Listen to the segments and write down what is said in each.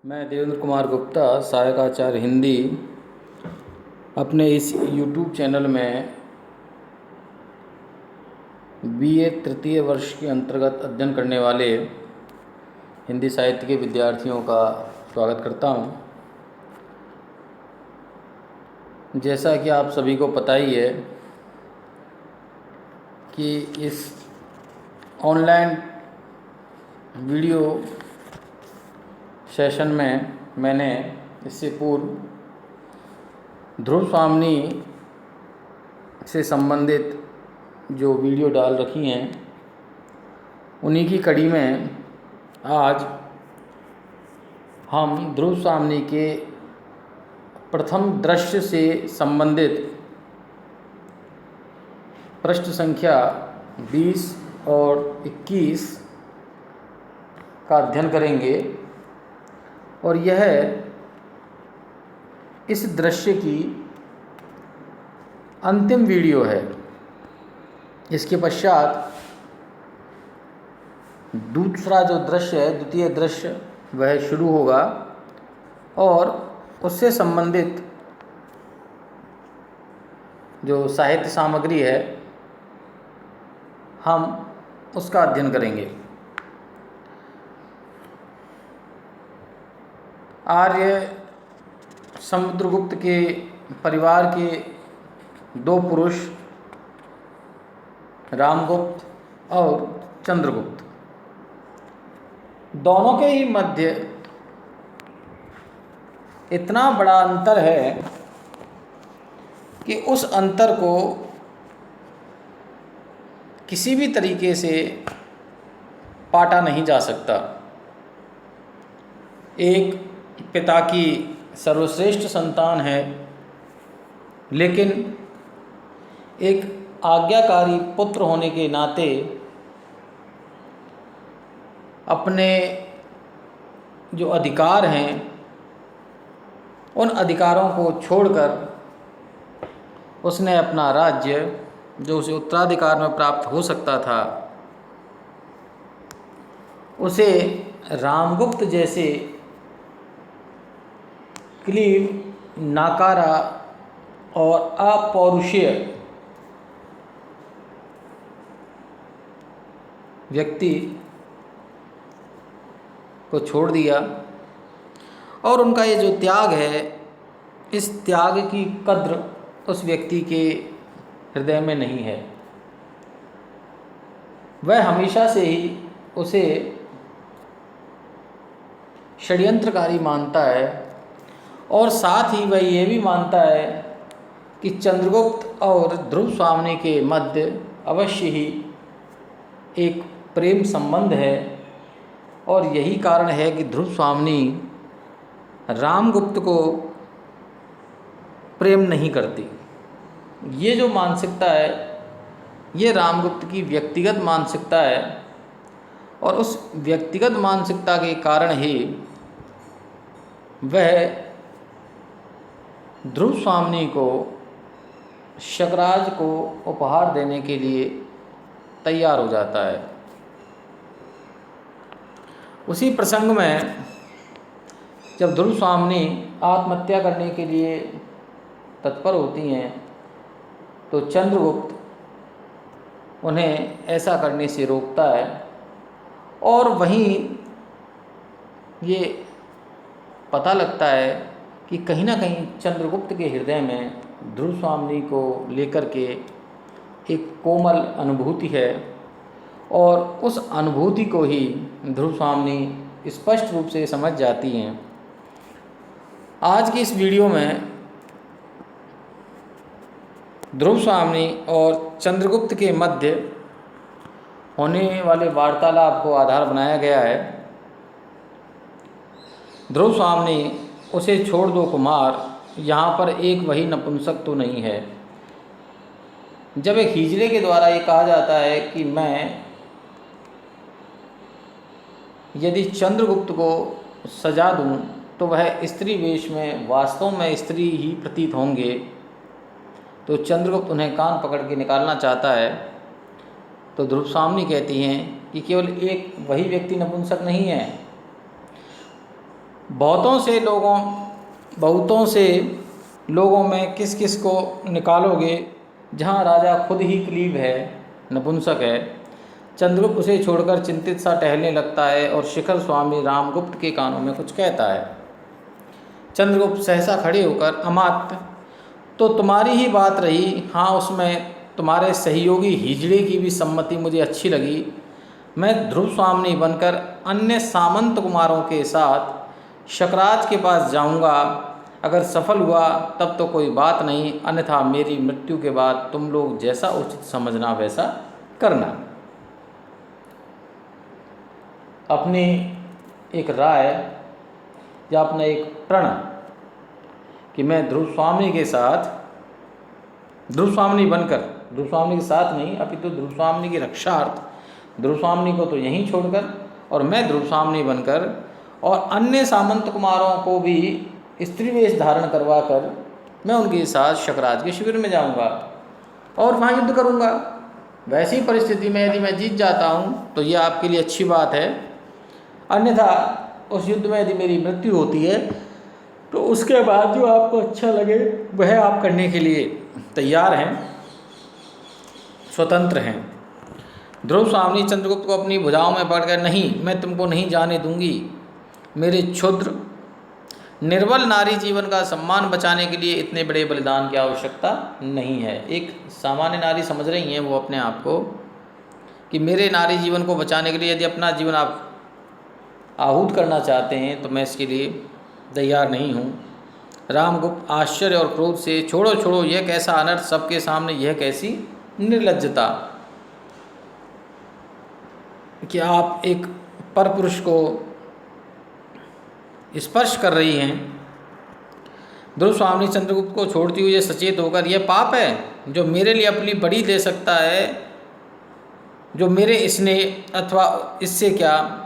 मैं देवेंद्र कुमार गुप्ता, सहायक आचार्य हिंदी, अपने इस YouTube चैनल में BA तृतीय वर्ष के अंतर्गत अध्ययन करने वाले हिंदी साहित्य के विद्यार्थियों का स्वागत करता हूं। जैसा कि आप सभी को पता ही है कि इस ऑनलाइन वीडियो सेशन में मैंने इससे पूर्व ध्रुव स्वामिनी से संबंधित जो वीडियो डाल रखी हैं, उन्हीं की कड़ी में आज हम ध्रुव स्वामिनी के प्रथम दृश्य से संबंधित पृष्ठ संख्या 20 और 21 का अध्ययन करेंगे और यह इस दृश्य की अंतिम वीडियो है। इसके पश्चात दूसरा जो दृश्य है, द्वितीय दृश्य, वह शुरू होगा और उससे संबंधित जो साहित्य सामग्री है हम उसका अध्ययन करेंगे। आर्य समुद्रगुप्त के परिवार के दो पुरुष रामगुप्त और चंद्रगुप्त, दोनों के ही मध्य इतना बड़ा अंतर है कि उस अंतर को किसी भी तरीके से पाटा नहीं जा सकता। एक पिता की सर्वश्रेष्ठ संतान है, लेकिन एक आज्ञाकारी पुत्र होने के नाते अपने जो अधिकार हैं उन अधिकारों को छोड़कर उसने अपना राज्य, जो उसे उत्तराधिकार में प्राप्त हो सकता था, उसे रामगुप्त जैसे क्लीव, नाकारा और अपौरुषीय व्यक्ति को छोड़ दिया। और उनका ये जो त्याग है, इस त्याग की कद्र उस व्यक्ति के हृदय में नहीं है। वह हमेशा से ही उसे षड्यंत्रकारी मानता है और साथ ही वह ये भी मानता है कि चंद्रगुप्त और ध्रुव स्वामिनी के मध्य अवश्य ही एक प्रेम संबंध है और यही कारण है कि ध्रुव स्वामिनी रामगुप्त को प्रेम नहीं करती। ये जो मानसिकता है, ये रामगुप्त की व्यक्तिगत मानसिकता है और उस व्यक्तिगत मानसिकता के कारण ही वह ध्रुव स्वामिनी को शकराज को उपहार देने के लिए तैयार हो जाता है। उसी प्रसंग में जब ध्रुव स्वामिनी आत्महत्या करने के लिए तत्पर होती हैं तो चंद्रगुप्त उन्हें ऐसा करने से रोकता है और वहीं ये पता लगता है कि कहीं ना कहीं चंद्रगुप्त के हृदय में ध्रुव स्वामिनी को लेकर के एक कोमल अनुभूति है और उस अनुभूति को ही ध्रुव स्वामिनी स्पष्ट रूप से समझ जाती हैं। आज की इस वीडियो में ध्रुव स्वामिनी और चंद्रगुप्त के मध्य होने वाले वार्तालाप को आधार बनाया गया है। ध्रुव स्वामिनी, उसे छोड़ दो कुमार, यहाँ पर एक वही नपुंसक तो नहीं है। जब एक हिजड़े के द्वारा ये कहा जाता है कि मैं यदि चंद्रगुप्त को सजा दूं तो वह स्त्री वेश में वास्तव में स्त्री ही प्रतीत होंगे, तो चंद्रगुप्त उन्हें कान पकड़ के निकालना चाहता है। तो ध्रुव स्वामिनी कहती हैं कि केवल एक वही व्यक्ति नपुंसक नहीं है, बहुतों से लोगों में किस किस को निकालोगे, जहाँ राजा खुद ही क्लीब है, नपुंसक है। चंद्रगुप्त उसे छोड़कर चिंतित सा टहलने लगता है और शिखर स्वामी रामगुप्त के कानों में कुछ कहता है। चंद्रगुप्त सहसा खड़े होकर, अमात्य, तो तुम्हारी ही बात रही। हाँ, उसमें तुम्हारे सहयोगी हिजड़े की भी सम्मति मुझे अच्छी लगी। मैं ध्रुव स्वामी बनकर अन्य सामंत कुमारों के साथ शकराज के पास जाऊंगा। अगर सफल हुआ तब तो कोई बात नहीं, अन्यथा मेरी मृत्यु के बाद तुम लोग जैसा उचित समझना वैसा करना। अपनी एक राय या अपना एक प्रण कि मैं ध्रुव स्वामी के साथ, ध्रुव स्वामी बनकर, ध्रुव स्वामी के साथ नहीं अपितु ध्रुव स्वामी की रक्षार्थ, ध्रुव स्वामी को तो यहीं छोड़कर और मैं ध्रुव स्वामी बनकर और अन्य सामंत कुमारों को भी स्त्री वेश धारण करवा कर मैं उनके साथ शकराज के शिविर में जाऊंगा और वहाँ युद्ध करूंगा। वैसी परिस्थिति में यदि मैं जीत जाता हूँ तो ये आपके लिए अच्छी बात है, अन्यथा उस युद्ध में यदि मेरी मृत्यु होती है तो उसके बाद जो आपको अच्छा लगे वह आप करने के लिए तैयार हैं, स्वतंत्र हैं। ध्रुव स्वामी चंद्रगुप्त को अपनी भुजाओं में पकड़कर, नहीं, मैं तुमको नहीं जाने दूंगी। मेरे क्षुद्र निर्बल नारी जीवन का सम्मान बचाने के लिए इतने बड़े बलिदान की आवश्यकता नहीं है। एक सामान्य नारी समझ रही हैं वो अपने आप को कि मेरे नारी जीवन को बचाने के लिए यदि अपना जीवन आप आहूत करना चाहते हैं तो मैं इसके लिए तैयार नहीं हूँ। रामगुप्त आश्चर्य और क्रोध से, छोड़ो छोड़ो, यह कैसा अनर्थ, सबके सामने यह कैसी निर्लज्जता कि आप एक परपुरुष को स्पर्श कर रही हैं। ध्रुव स्वामी चंद्रगुप्त को छोड़ती हुई सचेत होकर, यह पाप है जो मेरे लिए अपनी बड़ी दे सकता है, जो मेरे स्नेह अथवा इससे क्या,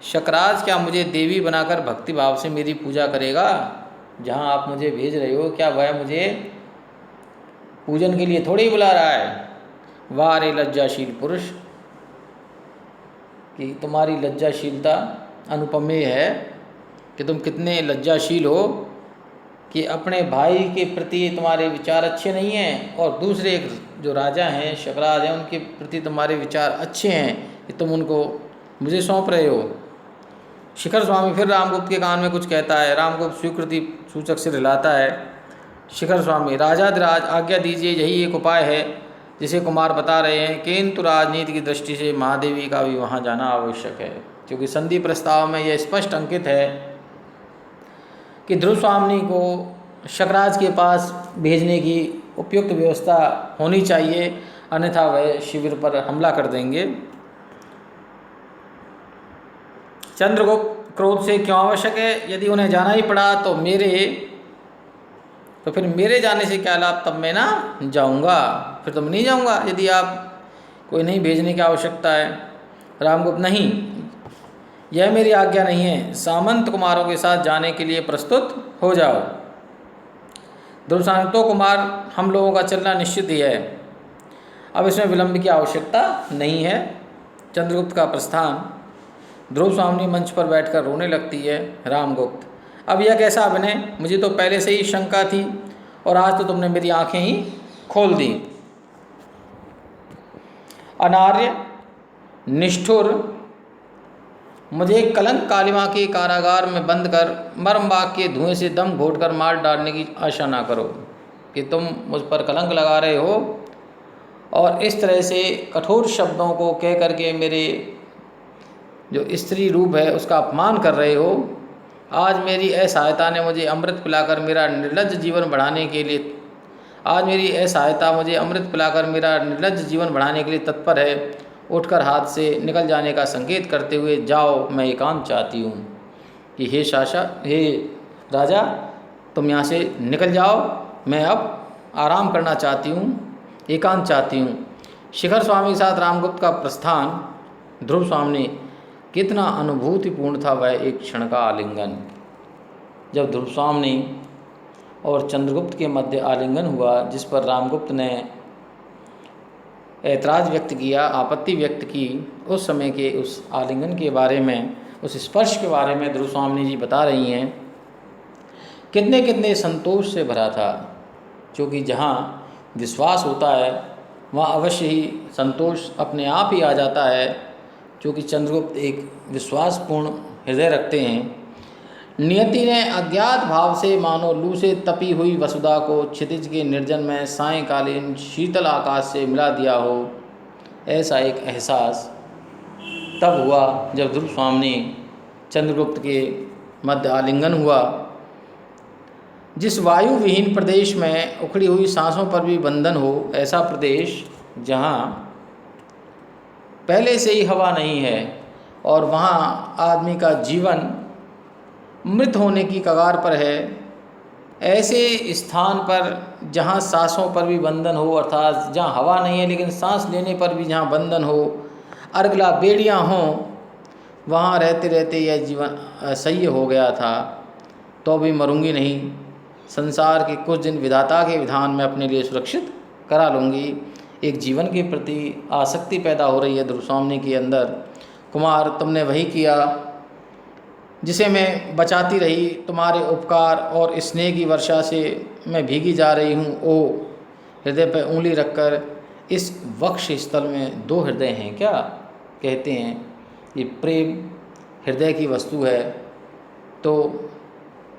शकराज क्या मुझे देवी बनाकर भक्ति भाव से मेरी पूजा करेगा? जहाँ आप मुझे भेज रहे हो क्या वह मुझे पूजन के लिए थोड़ी ही बुला रहा है? वाह रे लज्जाशील पुरुष, कि तुम्हारी लज्जाशीलता अनुपमेय है, कि तुम कितने लज्जाशील हो कि अपने भाई के प्रति तुम्हारे विचार अच्छे नहीं हैं और दूसरे एक जो राजा हैं, शकराज हैं, उनके प्रति तुम्हारे विचार अच्छे हैं कि तुम उनको मुझे सौंप रहे हो। शिखर स्वामी फिर रामगुप्त के कान में कुछ कहता है। रामगुप्त स्वीकृति सूचक से हिलाता है। शिखर स्वामी, राजाधिराज आज्ञा दीजिए, यही एक उपाय है जिसे कुमार बता रहे हैं, किंतु राजनीति की दृष्टि से महादेवी का भी वहाँ जाना आवश्यक है, क्योंकि संधि प्रस्ताव में यह स्पष्ट अंकित है कि ध्रुव स्वामी को शकराज के पास भेजने की उपयुक्त व्यवस्था होनी चाहिए, अन्यथा वह शिविर पर हमला कर देंगे। चंद्रगुप्त क्रोध से, क्यों आवश्यक है? यदि उन्हें जाना ही पड़ा तो फिर मेरे जाने से क्या लाभ, तब मैं ना जाऊंगा, फिर तो मैं नहीं जाऊंगा यदि आप कोई नहीं भेजने की आवश्यकता है। रामगुप्त, नहीं, यह मेरी आज्ञा नहीं है, सामंत कुमारों के साथ जाने के लिए प्रस्तुत हो जाओ। ध्रुव स्वामी, तो कुमार, हम लोगों का चलना निश्चित ही है, अब इसमें विलंब की आवश्यकता नहीं है। चंद्रगुप्त का प्रस्थान। ध्रुव स्वामी मंच पर बैठकर रोने लगती है। रामगुप्त, अब यह कैसा अभिनय, मुझे तो पहले से ही शंका थी और आज तो तुमने मेरी आंखें ही खोल दी। अनार्य, निष्ठुर, मुझे कलंक कालिमा के कारागार में बंद कर मर्मबाग के धुएं से दम घोटकर मार डालने की आशा ना करो कि तुम मुझ पर कलंक लगा रहे हो और इस तरह से कठोर शब्दों को कह करके मेरे जो स्त्री रूप है उसका अपमान कर रहे हो। आज मेरी असहायता ने मुझे अमृत पिलाकर मेरा निर्लज्ज जीवन बढ़ाने के लिए निर्लज्ज जीवन बढ़ाने के लिए तत्पर है। उठकर हाथ से निकल जाने का संकेत करते हुए, जाओ, मैं एकांत चाहती हूँ कि हे राजा, तुम यहाँ से निकल जाओ, मैं अब आराम करना चाहती हूँ, एकांत चाहती हूँ। शिखर स्वामी के साथ रामगुप्त का प्रस्थान। ध्रुव स्वामी, कितना अनुभूतिपूर्ण था वह एक क्षण का आलिंगन। जब ध्रुव स्वामी और चंद्रगुप्त के मध्य आलिंगन हुआ, जिस पर रामगुप्त ने ऐतराज़ व्यक्त किया, आपत्ति व्यक्त की, उस समय के उस आलिंगन के बारे में उस स्पर्श के बारे में ध्रुवस्वामिनी जी बता रही हैं। कितने कितने संतोष से भरा था, क्योंकि जहाँ विश्वास होता है वहाँ अवश्य ही संतोष अपने आप ही आ जाता है, क्योंकि चंद्रगुप्त एक विश्वासपूर्ण हृदय रखते हैं। नियति ने अज्ञात भाव से मानो लू से तपी हुई वसुधा को क्षितिज के निर्जन में सायंकालीन शीतल आकाश से मिला दिया हो, ऐसा एक एहसास तब हुआ जब ध्रुवस्वामिनी चंद्रगुप्त के मध्य आलिंगन हुआ। जिस वायु विहीन प्रदेश में उखड़ी हुई सांसों पर भी बंधन हो, ऐसा प्रदेश जहाँ पहले से ही हवा नहीं है और वहाँ आदमी का जीवन मृत होने की कगार पर है, ऐसे स्थान पर जहाँ सांसों पर भी बंधन हो, अर्थात जहाँ हवा नहीं है लेकिन सांस लेने पर भी जहाँ बंधन हो, अर्गला बेड़ियाँ हों, वहाँ रहते रहते यह जीवन असह्य हो गया था, तो भी मरूंगी नहीं। संसार के कुछ दिन विधाता के विधान में अपने लिए सुरक्षित करा लूँगी। एक जीवन के प्रति आसक्ति पैदा हो रही है ध्रुवस्वामिनी के अंदर। कुमार, तुमने वही किया जिसे मैं बचाती रही, तुम्हारे उपकार और स्नेह की वर्षा से मैं भीगी जा रही हूँ। ओ हृदय पर उंगली रखकर, इस वक्ष स्थल में दो हृदय हैं क्या? कहते हैं ये प्रेम हृदय की वस्तु है, तो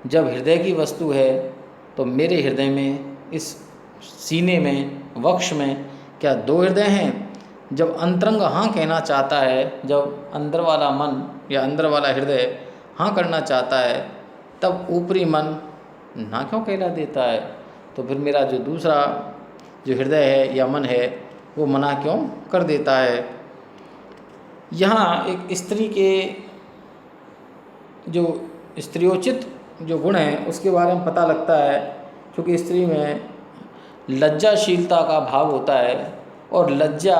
जब हृदय की वस्तु है तो मेरे हृदय में, इस सीने में, वक्ष में क्या दो हृदय हैं? जब अंतरंग हाँ कहना चाहता है, जब अंदर वाला मन या अंदर वाला हृदय हाँ करना चाहता है, तब ऊपरी मन ना क्यों कहला देता है? तो फिर मेरा जो दूसरा जो हृदय है या मन है वो मना क्यों कर देता है? यहाँ एक स्त्री के जो स्त्रियोचित जो गुण हैं उसके बारे में पता लगता है, क्योंकि स्त्री में लज्जाशीलता का भाव होता है और लज्जा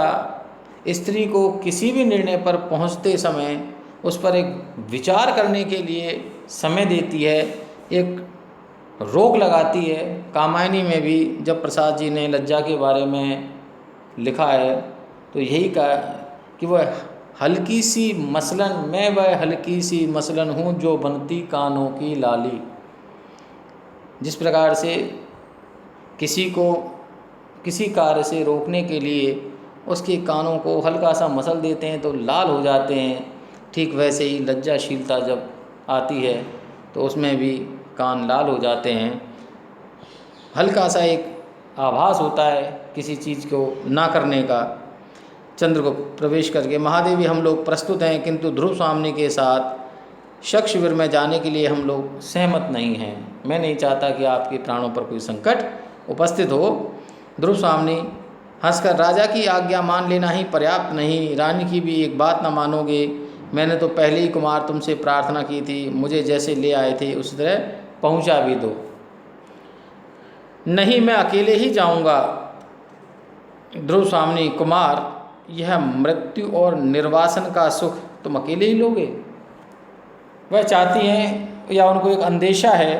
स्त्री को किसी भी निर्णय पर पहुंचते समय उस पर एक विचार करने के लिए समय देती है, एक रोक लगाती है। कामायनी में भी जब प्रसाद जी ने लज्जा के बारे में लिखा है तो यही कहा कि वह हल्की सी मसलन, मैं वह हल्की सी मसलन हूँ जो बनती कानों की लाली। जिस प्रकार से किसी को किसी कार्य से रोकने के लिए उसके कानों को हल्का सा मसल देते हैं तो लाल हो जाते हैं, ठीक वैसे ही लज्जाशीलता जब आती है तो उसमें भी कान लाल हो जाते हैं। हल्का सा एक आभास होता है किसी चीज़ को ना करने का। चंद्रगुप्त प्रवेश करके, महादेवी हम लोग प्रस्तुत हैं, किंतु ध्रुवस्वामिनी के साथ शक शिविर में जाने के लिए हम लोग सहमत नहीं हैं। मैं नहीं चाहता कि आपके प्राणों पर कोई संकट उपस्थित हो। ध्रुवस्वामिनी हंसकर, राजा की आज्ञा मान लेना ही पर्याप्त नहीं, रानी की भी एक बात न मानोगे। मैंने तो पहले ही कुमार तुमसे प्रार्थना की थी, मुझे जैसे ले आए थे उस तरह पहुंचा भी दो। नहीं, मैं अकेले ही जाऊंगा। ध्रुवस्वामिनी, कुमार, यह मृत्यु और निर्वासन का सुख तुम अकेले ही लोगे? वह चाहती हैं या उनको एक अंदेशा है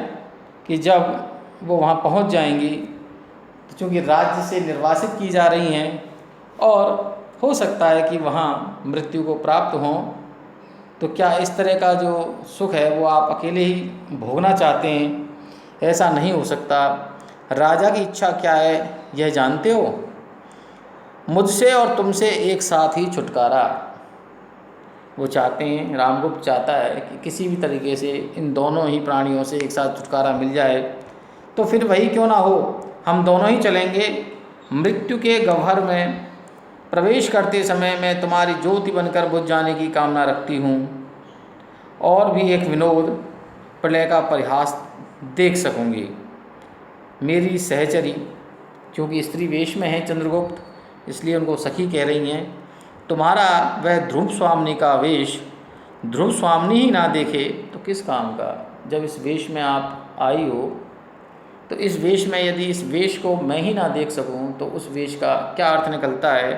कि जब वो वहाँ पहुँच जाएंगी, तो चूँकि राज्य से निर्वासित की जा रही हैं और हो सकता है कि वहाँ मृत्यु को प्राप्त हों, तो क्या इस तरह का जो सुख है वो आप अकेले ही भोगना चाहते हैं? ऐसा नहीं हो सकता। राजा की इच्छा क्या है यह जानते हो? मुझसे और तुमसे एक साथ ही छुटकारा। वो चाहते हैं, रामगुप्त चाहता है कि किसी भी तरीके से इन दोनों ही प्राणियों से एक साथ छुटकारा मिल जाए। तो फिर वही क्यों ना हो, हम दोनों ही चलेंगे। मृत्यु के गह्वर में प्रवेश करते समय मैं तुम्हारी ज्योति बनकर बुझ जाने की कामना रखती हूँ और भी एक विनोद प्रलय का परिहास देख सकूँगी। मेरी सहचरी, क्योंकि स्त्री वेश में है चंद्रगुप्त, इसलिए उनको सखी कह रही हैं, तुम्हारा वह ध्रुवस्वामिनी का वेश ध्रुवस्वामिनी ही ना देखे तो किस काम का? जब इस वेश में आप आई हो तो इस वेश में, यदि इस वेश को मैं ही ना देख सकूं तो उस वेश का क्या अर्थ निकलता है?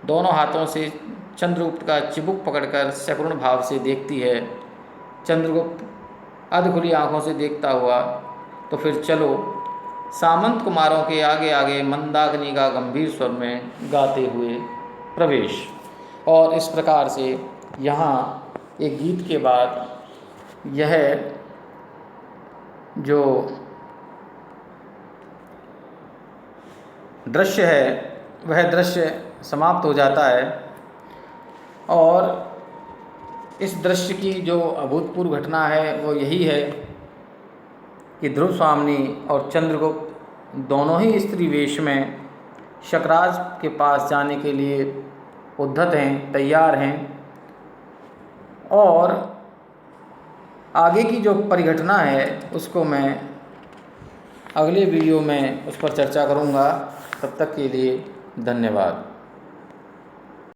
दोनों हाथों से चंद्रगुप्त का चिबुक पकड़कर सकुर्ण भाव से देखती है। चंद्रगुप्त अधखुली आँखों से देखता हुआ, तो फिर चलो, सामंत कुमारों के आगे आगे मंदाकिनी का गंभीर स्वर में गाते हुए प्रवेश। और इस प्रकार से यहाँ एक गीत के बाद यह जो दृश्य है वह दृश्य समाप्त हो जाता है। और इस दृश्य की जो अभूतपूर्व घटना है वो यही है कि ध्रुवस्वामिनी और चंद्रगुप्त दोनों ही स्त्री वेश में शकराज के पास जाने के लिए उद्धत हैं, तैयार हैं। और आगे की जो परिघटना है उसको मैं अगले वीडियो में उस पर चर्चा करूँगा। तब तक के लिए धन्यवाद।